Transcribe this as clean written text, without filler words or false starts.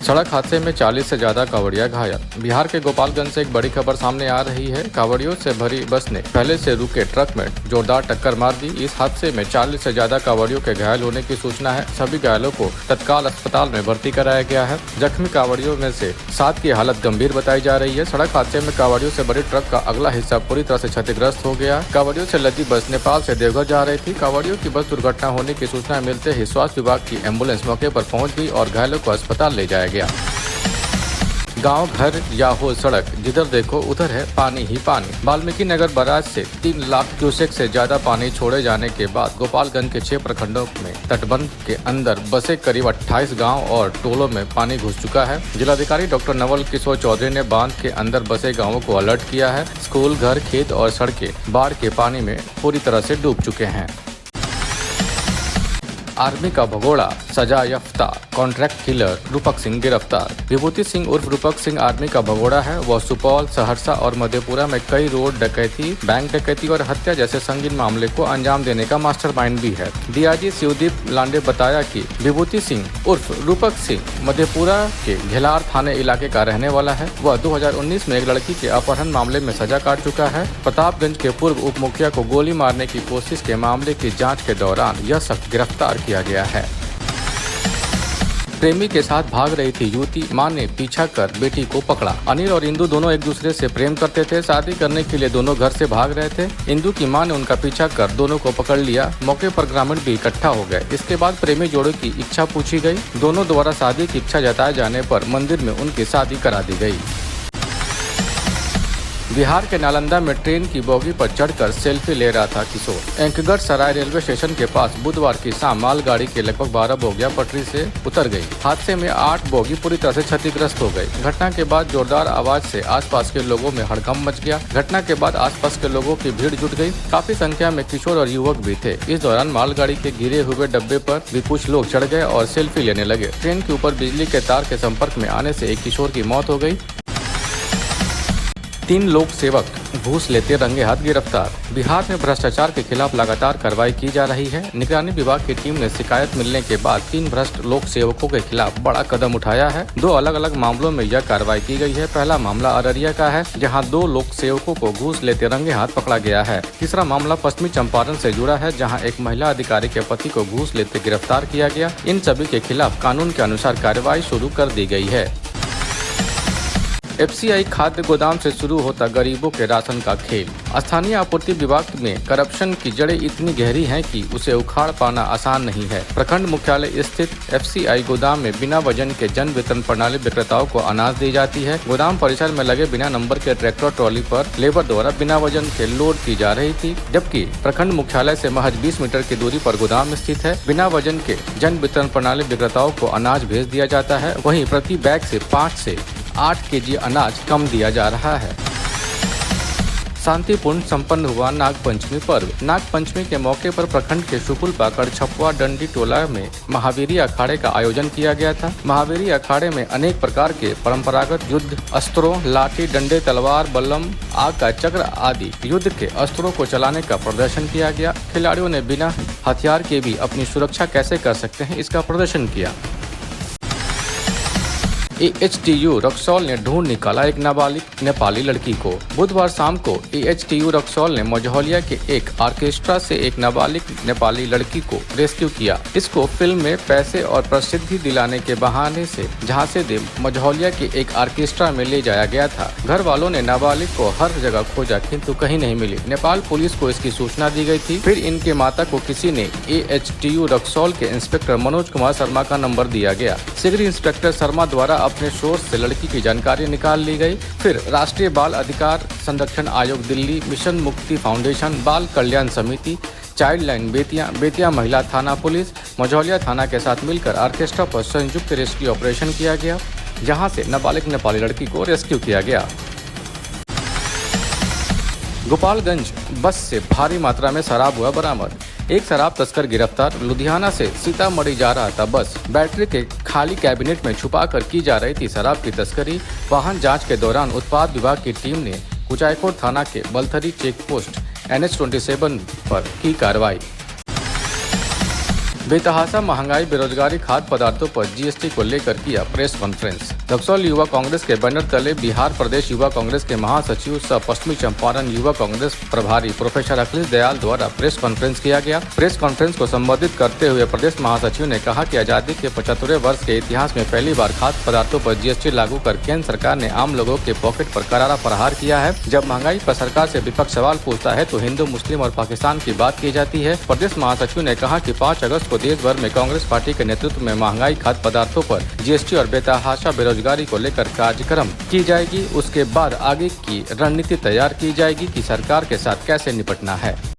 सड़क हादसे में 40 से ज्यादा कांवड़िया घायल। बिहार के गोपालगंज से एक बड़ी खबर सामने आ रही है। कांवड़ियों से भरी बस ने पहले से रुके ट्रक में जोरदार टक्कर मार दी। इस हादसे में 40 से ज्यादा कांवड़ियों के घायल होने की सूचना है। सभी घायलों को तत्काल अस्पताल में भर्ती कराया गया है। जख्मी कांवड़ियों में से 7 की हालत गंभीर बताई जा रही है। सड़क हादसे में कांवड़ियों से भरी ट्रक का अगला हिस्सा पूरी तरह से क्षतिग्रस्त हो गया। कांवड़ियों से लदी बस नेपाल से देवघर जा रही थी। कांवड़ियों की बस दुर्घटना होने की सूचना मिलते ही स्वास्थ्य विभाग की एम्बुलेंस मौके पर पहुंच गई और घायलों को अस्पताल ले जाया गया। गांव, घर या हो सड़क, जिधर देखो उधर है पानी ही पानी। वाल्मीकि नगर बैराज से 3 लाख क्यूसेक से ज्यादा पानी छोड़े जाने के बाद गोपालगंज के 6 प्रखंडों में तटबंध के अंदर बसे करीब 28 गांव और टोलों में पानी घुस चुका है। जिलाधिकारी डॉक्टर नवल किशोर चौधरी ने बांध के अंदर बसे गाँवों को अलर्ट किया है। स्कूल, घर, खेत और सड़कें बाढ़ के पानी में पूरी तरह से डूब चुके हैं। आर्मी का भगोड़ा, सजा याफ्ता कॉन्ट्रैक्ट किलर रूपक सिंह गिरफ्तार। विभूति सिंह उर्फ रूपक सिंह आर्मी का भगोड़ा है। वह सुपौल, सहरसा और मधेपुरा में कई रोड डकैती, बैंक डकैती और हत्या जैसे संगीन मामले को अंजाम देने का मास्टरमाइंड भी है। डीआईजी शिवदीप लांडे बताया कि विभूति सिंह उर्फ रूपक सिंह मधेपुरा के घेलार थाने इलाके का रहने वाला है। वह 2019 में एक लड़की के अपहरण मामले में सजा काट चुका है। प्रतापगंज के पूर्व उप मुखिया को गोली मारने की कोशिश के मामले की जाँच के दौरान यह शख्स गिरफ्तार किया गया है। प्रेमी के साथ भाग रही थी युवती, मां ने पीछा कर बेटी को पकड़ा। अनिल और इंदु दोनों एक दूसरे से प्रेम करते थे। शादी करने के लिए दोनों घर से भाग रहे थे। इंदु की मां ने उनका पीछा कर दोनों को पकड़ लिया। मौके पर ग्रामीण भी इकट्ठा हो गए। इसके बाद प्रेमी जोड़े की इच्छा पूछी गई। दोनों द्वारा शादी की इच्छा जताए जाने पर मंदिर में उनकी शादी करा दी गई। बिहार के नालंदा में ट्रेन की बोगी पर चढ़कर सेल्फी ले रहा था किशोर। एंकगढ़ सराय रेलवे स्टेशन के पास बुधवार की शाम मालगाड़ी के लगभग 12 बोगियां पटरी से उतर गई। हादसे में 8 बोगी पूरी तरह से क्षतिग्रस्त हो गई। घटना के बाद जोरदार आवाज से आसपास के लोगों में हड़कंप मच गया। घटना के बाद आसपास के लोगों की भीड़ जुट गई। काफी संख्या में किशोर और युवक भी थे। इस दौरान मालगाड़ी के गिरे हुए डब्बे पर भी कुछ लोग चढ़ गए और सेल्फी लेने लगे। ट्रेन के ऊपर बिजली के तार के संपर्क में आने से एक किशोर की मौत हो गई। 3 लोक सेवक घूस लेते रंगे हाथ गिरफ्तार। बिहार में भ्रष्टाचार के खिलाफ लगातार कार्रवाई की जा रही है। निगरानी विभाग की टीम ने शिकायत मिलने के बाद 3 भ्रष्ट लोक सेवकों के खिलाफ बड़ा कदम उठाया है। 2 अलग अलग मामलों में यह कार्रवाई की गई है। पहला मामला अररिया का है, जहां 2 लोक सेवकों को घूस लेते रंगे हाथ पकड़ा गया है। तीसरा मामला पश्चिमी चंपारण से जुड़ा है, जहाँ एक महिला अधिकारी के पति को घूस लेते गिरफ्तार किया गया। इन सभी के खिलाफ कानून के अनुसार कार्रवाई शुरू कर दी गई है। एफसीआई खाद्य गोदाम से शुरू होता गरीबों के राशन का खेल। स्थानीय आपूर्ति विभाग में करप्शन की जड़ें इतनी गहरी हैं कि उसे उखाड़ पाना आसान नहीं है। प्रखंड मुख्यालय स्थित एफसीआई गोदाम में बिना वजन के जन वितरण प्रणाली विक्रेताओं को अनाज दी जाती है। गोदाम परिसर में लगे बिना नंबर के ट्रैक्टर ट्रॉली पर लेबर द्वारा बिना वजन के लोड की जा रही थी, जबकि प्रखंड मुख्यालय से महज 20 मीटर की दूरी पर गोदाम स्थित है। बिना वजन के जन वितरण प्रणाली विक्रेताओं को अनाज भेज दिया जाता है। वहीं प्रति बैग से 5 से 8 केजी अनाज कम दिया जा रहा है। शांतिपूर्ण संपन्न हुआ नागपंचमी पर्व। नागपंचमी के मौके पर प्रखंड के सुकुल पाकड़ छपवा डंडी टोला में महावीरी अखाड़े का आयोजन किया गया था। महावीरी अखाड़े में अनेक प्रकार के परंपरागत युद्ध अस्त्रों, लाठी, डंडे, तलवार, बल्लम, आग का चक्र आदि युद्ध के अस्त्रों को चलाने का प्रदर्शन किया गया। खिलाड़ियों ने बिना हथियार के भी अपनी सुरक्षा कैसे कर सकते हैं, इसका प्रदर्शन किया। AHTU रक्सौल ने ढूंढ निकाला एक नाबालिग नेपाली लड़की को। बुधवार शाम को AHTU रक्सौल ने मझौलिया के एक ऑर्केस्ट्रा से एक नाबालिग नेपाली लड़की को रेस्क्यू किया। इसको फिल्म में पैसे और प्रसिद्धि दिलाने के बहाने से झांसे दे मझौलिया के एक ऑर्केस्ट्रा में ले जाया गया था। घर वालों ने नाबालिग को हर जगह खोजा, किंतु कहीं नहीं मिली। नेपाल पुलिस को इसकी सूचना दी गई थी। फिर इनके माता को किसी ने AHTU रक्सौल के इंस्पेक्टर मनोज कुमार शर्मा का नंबर दिया गया। शीघ्र इंस्पेक्टर शर्मा द्वारा अपने सोर्स से लड़की की जानकारी निकाल ली गई। फिर राष्ट्रीय बाल अधिकार संरक्षण आयोग दिल्ली, मिशन मुक्ति फाउंडेशन, बाल कल्याण समिति, चाइल्ड लाइन बेतिया महिला थाना पुलिस, मझौलिया थाना के साथ मिलकर ऑर्केस्ट्रा पर संयुक्त रेस्क्यू ऑपरेशन किया गया, जहां से नाबालिग नेपाली लड़की को रेस्क्यू किया गया। गोपालगंज बस से भारी मात्रा में शराब हुआ बरामद। एक शराब तस्कर गिरफ्तार। लुधियाना से सीतामढ़ी जा रहा था बस। बैटरी के खाली कैबिनेट में छुपाकर की जा रही थी शराब की तस्करी। वाहन जांच के दौरान उत्पाद विभाग की टीम ने कुचायकोट थाना के बलथरी चेक पोस्ट NH-27 पर की कार्रवाई। बेतहाशा महंगाई, बेरोजगारी, खाद्य पदार्थों पर जीएसटी को लेकर किया प्रेस कॉन्फ्रेंस। रक्सौल युवा कांग्रेस के बैनर तले बिहार प्रदेश युवा कांग्रेस के महासचिव सह पश्चिमी चंपारण युवा कांग्रेस प्रभारी प्रोफेसर अखिलेश दयाल द्वारा प्रेस कॉन्फ्रेंस किया गया। प्रेस कॉन्फ्रेंस को संबोधित करते हुए प्रदेश महासचिव ने कहा कि आजादी के 75वें वर्ष के इतिहास में पहली बार खाद्य पदार्थों पर जीएसटी लागू कर केंद्र सरकार ने आम लोगों के पॉकेट पर करारा प्रहार किया है। जब महंगाई पर सरकार से विपक्ष सवाल पूछता है तो हिंदू, मुस्लिम और पाकिस्तान की बात की जाती है। प्रदेश महासचिव ने कहा कि 5 अगस्त को देश भर में कांग्रेस पार्टी के नेतृत्व में महंगाई, खाद्य पदार्थों पर जीएसटी और बेतहाशा बेरोजगारी को लेकर कार्यक्रम की जाएगी। उसके बाद आगे की रणनीति तैयार की जाएगी कि सरकार के साथ कैसे निपटना है।